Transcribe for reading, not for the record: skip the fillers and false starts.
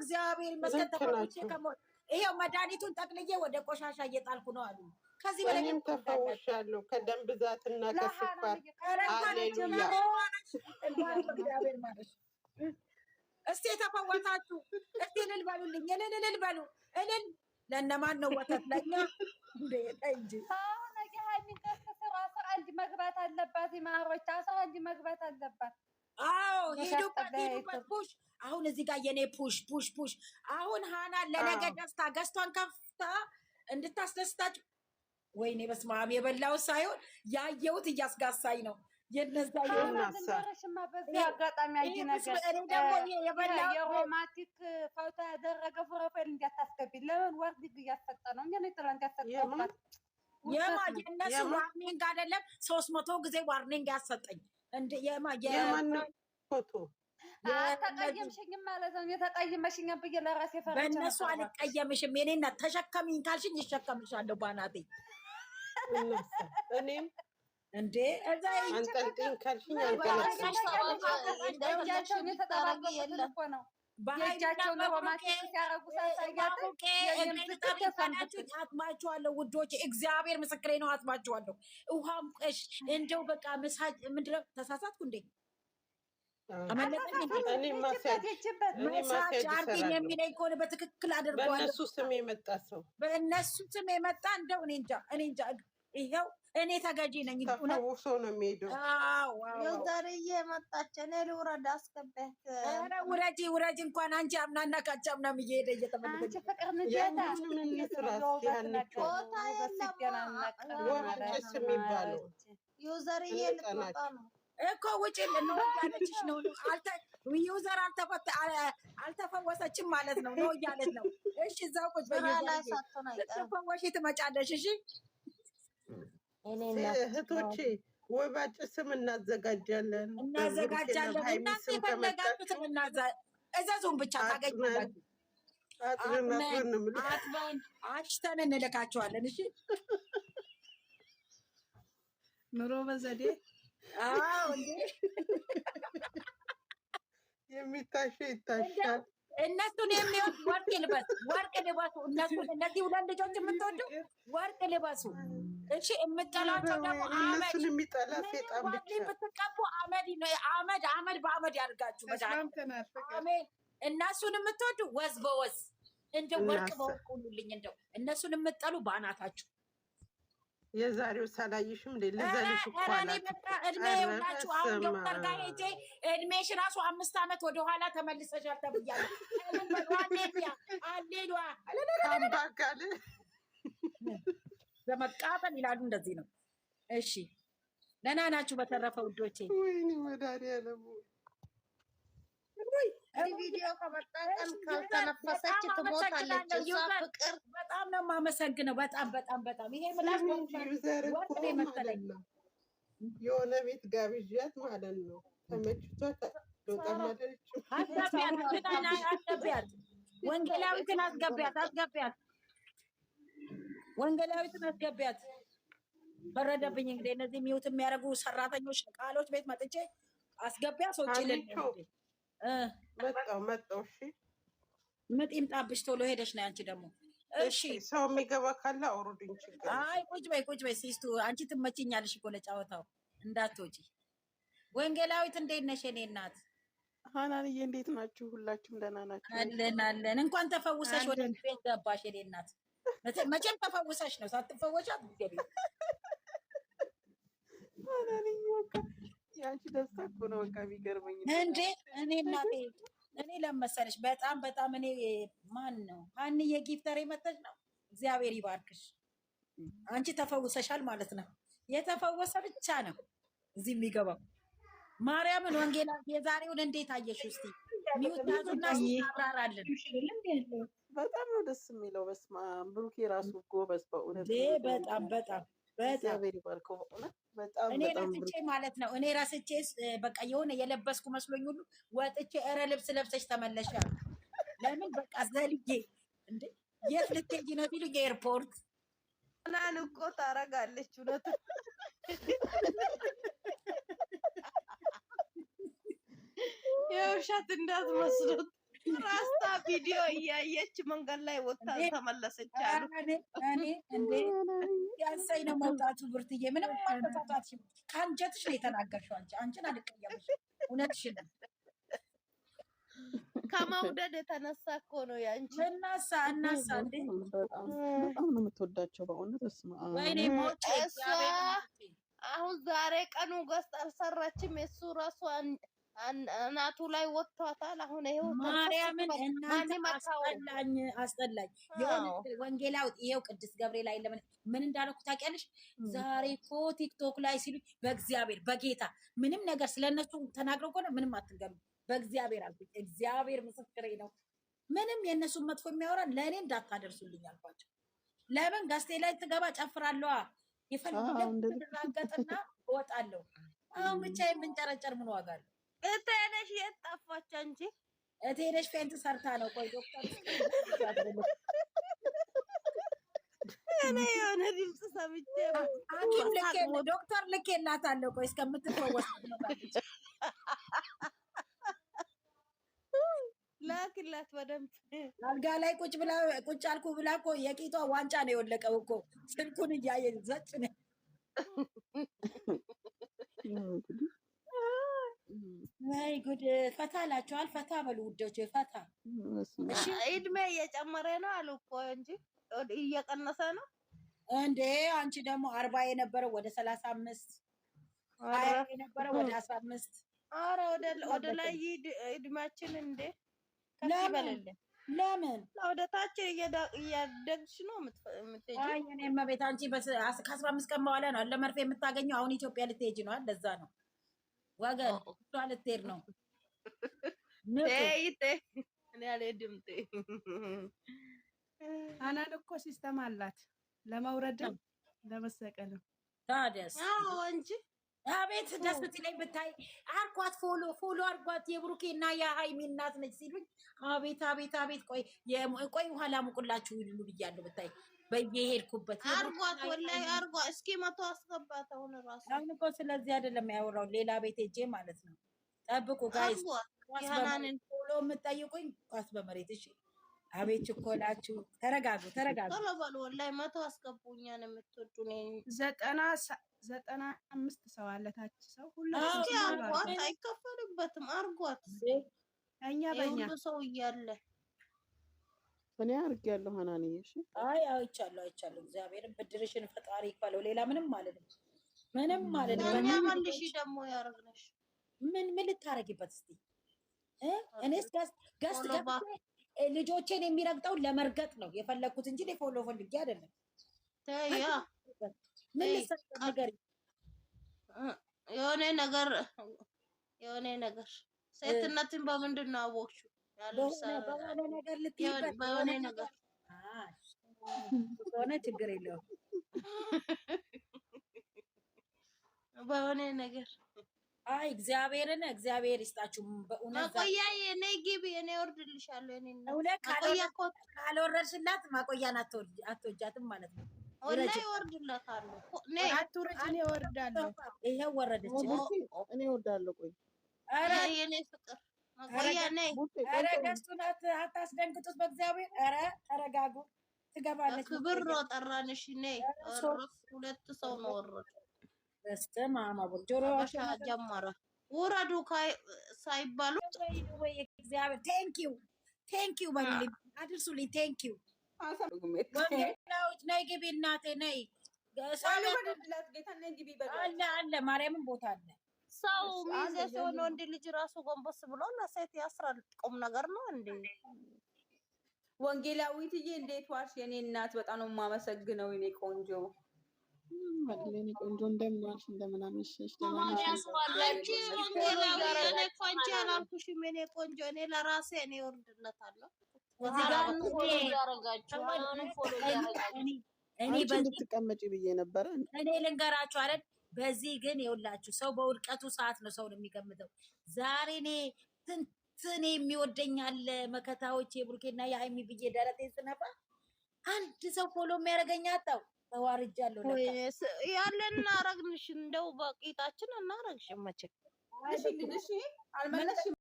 እግዚአብሔር ይመስገን ተፈውሼ ከሞት ይሄው መድኃኒቱን ጠቅልዬ ወደ ቆሻሻ እየጣልኩ ነው አሉ። ከዚህ በላይ እኔም ተፈውሻለሁ ከደም ብዛትና ከስኳር። ሃሌሉያ እግዚአብሔር ማለት እስቲ የተፈወሳችሁ እስቲ እልል በሉልኝ፣ እልል በሉ እልል። ለእነማን ነው ወተት? ለእኛ እንጂ አሁን አንድ መግባት አለባት። ማሮች 11 መግባት አለባት። አዎ ሄዱበት ፑሽ። አሁን እዚህ ጋር የኔ ፑሽ አሁን ሃና ለነገ ደስታ ገዝቷን ከፍታ እንድታስደስታችሁ። ወይኔ በስመ አብ የበላው ሳይሆን ያየሁት እያስጋሳኝ ነው። የነዛ በዚህ አጋጣሚ አይ ነገር የሮማቲክ ፎቶ ያደረገ ፕሮፋይል እንዲያታስገቢ ለምን ወርድ እያሰጠ ነው? እኛ ነው ትላንት ያሰጠባት የነሱ ዋርኒንግ አይደለም 300 ጊዜ ዋርኒንግ ያሰጠኝ እንደ ፎቶ አልተቀየምሽኝም ማለት ነው። የተቀየመሽኝ ብዬ ለራሴ ፈረጀ። በእነሱ አልቀየምሽም። የኔና ተሸከሚኝ ካልሽኝ ይሸከምሻለሁ ባናቴ። እኔም እንዴ እዛ አንጠልጥኝ ካልሽኝ አንጠልጥኝ ነው በእጃቸው ነው ሮማቲክ ሲያረጉ አጥማችኋለሁ ውዶች፣ እግዚአብሔር ምስክሬ ነው። አጥማችኋለሁ። ውሃም ቀሽ እንደው በቃ መሳጅ ምንድነው? ተሳሳትኩ እንዴ? መሳጅ አርገኝ የሚለኝ ከሆነ በትክክል አድርገዋለሁ። በእነሱ ስም የመጣ ሰው በእነሱ ስም የመጣ እንደው እኔ እንጃ። ይኸው እኔ ተገዢ ነኝ። ተፈውሶ ነው የሚሄደው። ዛሬዬ መጣች። እኔ ልውረድ አስገባት። ኧረ ውረጂ እንኳን አንቺ አምናና ካቻምናም እየሄደ እየተመለሰ ፍቅር ንጀታ የሚባለው ዩዘርዬ ልትወጣ ነው እኮ ውጭ ያለችሽ ነው። ዩዘር አልተፈወሰችም ማለት ነው እያለች ነው። እሺ እዛው ቁጭ ስትፈወሺ ትመጫለሽ። እሺ እህቶቼ ወባጭ ስም እናዘጋጃለን። እናንተ የፈለጋችሁትን እዘዙን ብቻ ታገኛላችሁ። አጥበን አሽተን እንልካቸዋለን። እሺ ኑሮ በዘዴ የሚታሸው ይታሻል። እነሱን የሚወድ ወርቅ ልበሱ። እነዚህ ሁለት ልጆች የምትወዱ ወርቅ ልበሱ። እሺ የምጠላቸው ደግሞ እነሱን የሚጠላ ሴጣን ብቻ የምትቀቡ አመድ በአመድ ያድርጋችሁ። አሜን። እነሱን የምትወዱ ወዝ በወዝ እንደው ወርቅ በወርቅ ሁኑልኝ። እንደው እነሱን የምትጠሉ በአናታችሁ። የዛሬው ሳላይሽም ልዘልሽ እኮ አላት። እድሜ ሁላችሁ አሁን ዶክተር ጋር ሄጄ እድሜሽ ራሱ 5 ዓመት ወደኋላ ተመልሰሻል ተብያለሁ። አሌሉያ አምባጋለ በመቃጠል ይላሉ። እንደዚህ ነው። እሺ ደህና ናችሁ? በተረፈ ውዶቼ ወይኔ መድኃኒዓለም ቪዲዮ ከመጣቀም ካልተነፈሰች ትሞታለች። እሷ ፍቅር በጣም ነው የማመሰግነው። በጣም ይሄ ምላስ ወርቅ ነው መሰለኝ። የሆነ ቤት ጋብዣት ማለት ነው። ተመችቷት ዶጣ ማለች። አስገቢያት፣ ወንጌላዊትን አስገቢያት፣ ወንጌላዊትን አስገቢያት። ፈረደብኝ እንግዲህ እነዚህ ሚውት የሚያደርጉ ሰራተኞች ቃሎች ቤት መጥቼ አስገቢያት። ሰዎች መጣው። እሺ ምጥ ይምጣብሽ ቶሎ ሄደሽ ነው። አንቺ ደግሞ እሺ ሰው የሚገባ ካለ አውሩድኝ። ችግር አይ ቁጭ በይ ሲስቱ። አንቺ ትመችኛለሽ እኮ ለጫወታው እንዳትወጪ። ወንጌላዊት እንዴት ነሽ የኔ እናት? ሃናንዬ እንዴት ናችሁ? ሁላችሁም ደህና ናችሁ? አለን። እንኳን ተፈውሰሽ ወደ ቤት ገባሽ የኔ እናት። መቼም ተፈውሰሽ ነው። ሳትፈወሽ አትገቢ። ሃናንዬ በቃ ያንቺ ደስታ እኮ ነው በቃ የሚገርመኝ እንዴ። እኔ እናቴ እኔ ለመሰለሽ በጣም እኔ ማን ነው ሀንዬ ጊፍተር የመጣች ነው። እግዚአብሔር ይባርክሽ። አንቺ ተፈውሰሻል ማለት ነው። የተፈወሰ ብቻ ነው እዚህ የሚገባው። ማርያምን ወንጌላ የዛሬውን እንዴት አየሽ? እስቲ ሚውት ያዙና አብራራለን። በጣም ነው ደስ የሚለው። በስመ አብ ብሩኬ ራሱ ጎበዝ በእውነት በጣም እግዚአብሔር ይባርከው በእውነት በጣም እኔ ረስቼ ማለት ነው። እኔ ረስቼ በቃ የሆነ የለበስኩ መስሎኝ ሁሉ ወጥቼ ልብስ ለብሰሽ ተመለሽ። ለምን በቃ ዘልዬ እንዴ የት ልትሄጂ ነው ቢሉኝ ኤርፖርት ናን እኮ ታረጋለች። እውነት የውሸት እንዳትመስሉት ራስታ ቪዲዮ እያየች መንገድ ላይ ወጣ ተመለሰች አሉ። እኔ እንዴ ያሳይ ነው መውጣቱ። ብርትዬ ምንም አልተሳሳትሽም። ከአንጀትሽ ነው የተናገርሽው። አንቺን አልቀየምሽ። እውነትሽን ነው። ከመውደድ የተነሳ እኮ ነው ያንቺ። እናሳ እንዴ በጣም ነው የምትወዳቸው በእውነት። ወይኔ ሞቼ አሁን ዛሬ ቀኑ ገዝት አልሰራችም። እሱ ራሱ እናቱ ላይ ወጥቷታል። አሁን ይሄው ማርያምን እናንተ አስጠላኝ። የሆነ ወንጌላዊ ይሄው ቅዱስ ገብርኤል ላይ ምን እንዳልኩ ታውቂያለሽ? ዛሬ እኮ ቲክቶክ ላይ ሲሉ በእግዚአብሔር በጌታ ምንም ነገር ስለነሱ ተናግረው ከሆነ ምንም አትገሉ። በእግዚአብሔር አልኩኝ። እግዚአብሔር ምስክሬ ነው። ምንም የእነሱን መጥፎ የሚያወራ ለእኔ እንዳታደርሱልኝ አልኳቸው። ለምን ጋስቴ ላይ ትገባ ጨፍራለዋ የፈልግራገጥና እወጣለሁ። አሁን ብቻ የምንጨረጨር ምን ዋጋ አለው? እቴነሽ የት ጠፋች እንጂ? እቴነሽ ፌንት ሰርታ ነው። ቆይ ዶክተር እኔ የሆነ ድምፅ ሰምቼ ዶክተር ልኬላታለሁ። ቆይ እስከምትፈወስ ላክላት በደምብ። አልጋ ላይ ቁጭ አልኩ ብላ እኮ የቂጧ ዋንጫ ነው የወለቀው እኮ ስልኩን እያየ ዘጭ ነው። ወይ ጉድ! ፈታ ላችኋል። ፈታ በሉ ውዶች፣ ፈታ። እድሜ እየጨመረ ነው አሉ እኮ እንጂ እየቀነሰ ነው እንዴ? አንቺ ደግሞ 40 የነበረው ወደ 35፣ 20 የነበረው ወደ 15። አረ ወደ ላይ እድሜያችን እንዴ ለምን ወደ ታች እያደግሽ ነው የምትሄጂው? አይ እኔማ ቤት አንቺ ከ15 ቀን በኋላ ነው ለመርፌ የምታገኘው። አሁን ኢትዮጵያ ልትሄጂ ነው። ለዛ ነው ወገን እሷ ልትሄድ ነው። እኔ አልሄድም። አናን እኮ ሲስተም አላት ለመውረድም ለመሰቀልም። ታዲያስ እንጂ አቤት ደስ ሲለኝ ብታይ። አርጓት ፎሎ አርጓት። የብሩኬ እና የሃይሚ እናት ነች ሲሉኝ አቤት አቤት አቤት። ቆይ ኋላ ሙቁላችሁ ይሉ ብያለሁ። ብታይ በየሄድኩበት አርጓት፣ ወላሂ አርጓት። እስኪ መቶ አስገባት። አሁን ራሱ አሁን እኮ ስለዚህ አይደለም ያወራው፣ ሌላ ቤት ሄጄ ማለት ነው። ጠብቁ ጋይስ። ፎሎ የምትጠይቁኝ ኳስ በመሬት እሺ። አቤት ችኮላችሁ። ተረጋጉ። ቶሎ በሉ። ወላሂ መቶ አስገቡ። እኛን የምትወዱ ነኝ 95 ሰው አለታች ሰው ሁላችሁ አርጓት። አይከፈልበትም። አርጓት። እኛ በእኛ ሁሉ ሰው እያለ እኔ አድርጌያለሁ። ሀናንዬ እሺ። አይ አይቻለሁ። እግዚአብሔርን ብድርሽን ፈጣሪ ይክፈለው። ሌላ ምንም ማለት ነው። ምንም ማለት ነው። እኛ መልሽ ደግሞ ያረግነሽ ምን ልታረጊበት እስቲ? እኔስ ጋስት ልጆቼን የሚረግጠው ለመርገጥ ነው የፈለኩት እንጂ ፎሎ ፈልጌ አይደለም። ተያ ምን ልሰጥ ነገር የሆነ ነገር ሴትነትን በምንድን ነው አወቅሽው? በሆነ ነገር ልትይበት በሆነ ነገር ሆነ ችግር የለውም። በሆነ ነገር አይ እግዚአብሔር ይስጣችሁ በእውነት። ማቆያ የኔ ግቢ እኔ ወርድልሻለሁ። እኔ ካልወረድሽላት ማቆያን አትወጃትም ማለት ነው። ወላሂ ወርድላታለሁ። አትውረጅ፣ እኔ ወርዳለሁ። ይሄው ወረደች። እኔ ወርዳለሁ። ቆይ ኧረ የኔ ፍቅር ማቆያ ነይ። ኧረ ገዝቱን አታስደንግጡት በእግዚአብሔር። ኧረ ተረጋጉ። ትገባለች። ክብር ነው ጠራንሽ። ነይ። ሁለት ሰው ነው ወረደ። በስተማማ ጆሮ ጀመረ። ውረዱ ሳይባሉ ወይ እግዚአብሔር ቴንኪው በሉልኝ፣ አድርሱልኝ። ቴንኪው ወንጌላዊት ነይ ግቢ እናቴ ነይ። አለ ማርያምን ቦታ አለ። ሰው ሚዜ ሲሆን ወንድ ልጅ ራሱ ጎንበስ ብሎ ለሴት ያስራል። ቁም ነገር ነው እንዴ? ወንጌላዊትዬ እንዴት ዋልሽ የኔ እናት? በጣም ነው የማመሰግነው የኔ ቆንጆ። የኔ ቆንጆ እንደምን ዋልሽ? እንደምን አመሸሽ? እኔ ቆንጆ እኔ ለራሴ እኔ ወርድለታለሁ። እኔ እንድትቀመጪ ብዬ ነበረ። እኔ ልንገራችሁ አይደል? በዚህ ግን የውላችሁ ሰው በውድቀቱ ሰዓት ነው ሰውን የሚገምተው። ዛሬ እኔ የሚወደኛል መከታዎች የብሩኬና የሃይሚ ብዬ ደረቴን ስነፋ አንድ ሰው ፎሎ የሚያደርገኝ አጣው። ተዋርጃለሁ። ያለን እናረግንሽ እንደው በቂጣችን እናረግሽ መቼም እሺ አልመለስሽም